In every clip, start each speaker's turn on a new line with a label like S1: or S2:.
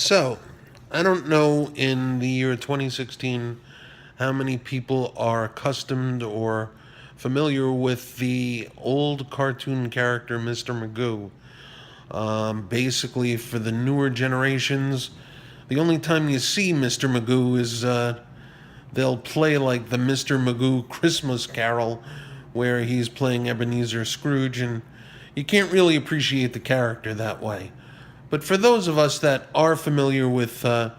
S1: So, I don't know in the year 2016 how many people are accustomed or familiar with the old cartoon character Mr. Magoo. Basically, for the newer generations, the only time you see Mr. Magoo is they'll play like the Mr. Magoo Christmas Carol, where he's playing Ebenezer Scrooge, and you can't really appreciate the character that way. But for those of us that are familiar with the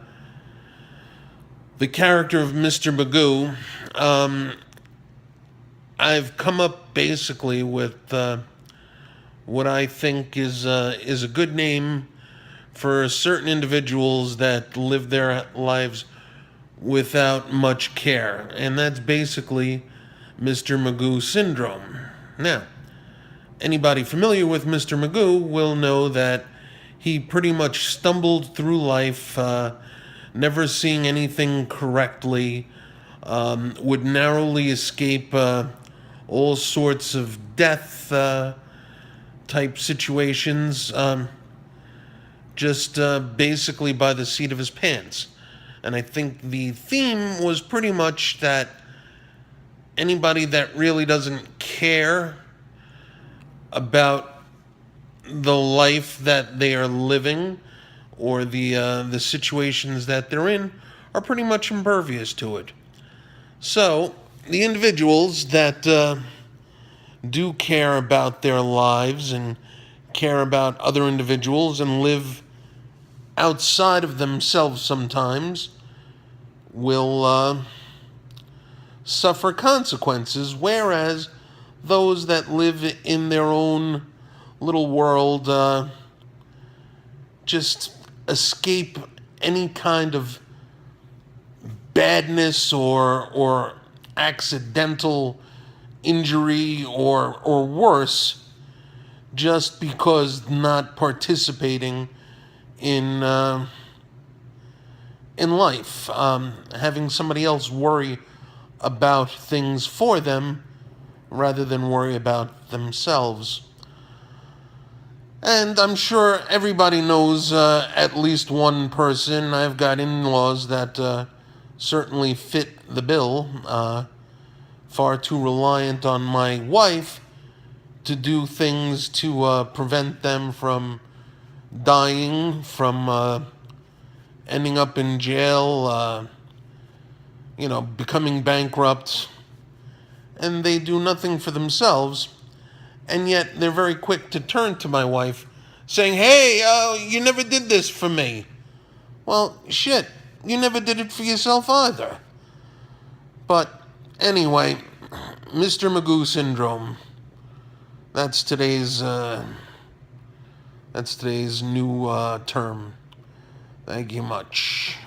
S1: character of Mr. Magoo, I've come up basically with what I think is a good name for certain individuals that live their lives without much care, and that's basically Mr. Magoo Syndrome. Now, anybody familiar with Mr. Magoo will know that he pretty much stumbled through life, never seeing anything correctly, would narrowly escape all sorts of death type situations, just basically by the seat of his pants. And I think the theme was pretty much that anybody that really doesn't care about the life that they are living or the situations that they're in are pretty much impervious to it. So the individuals that do care about their lives and care about other individuals and live outside of themselves sometimes will suffer consequences, whereas those that live in their own little world just escape any kind of badness or accidental injury or worse, just because not participating in life, having somebody else worry about things for them rather than worry about themselves. And I'm sure everybody knows at least one person. I've got in-laws that certainly fit the bill, far too reliant on my wife to do things to prevent them from dying, from ending up in jail, becoming bankrupt. And they do nothing for themselves, and yet they're very quick to turn to my wife saying, "Hey, you never did this for me." Well, shit, you never did it for yourself either. But anyway, Mr. Magoo Syndrome. That's today's new term. Thank you much.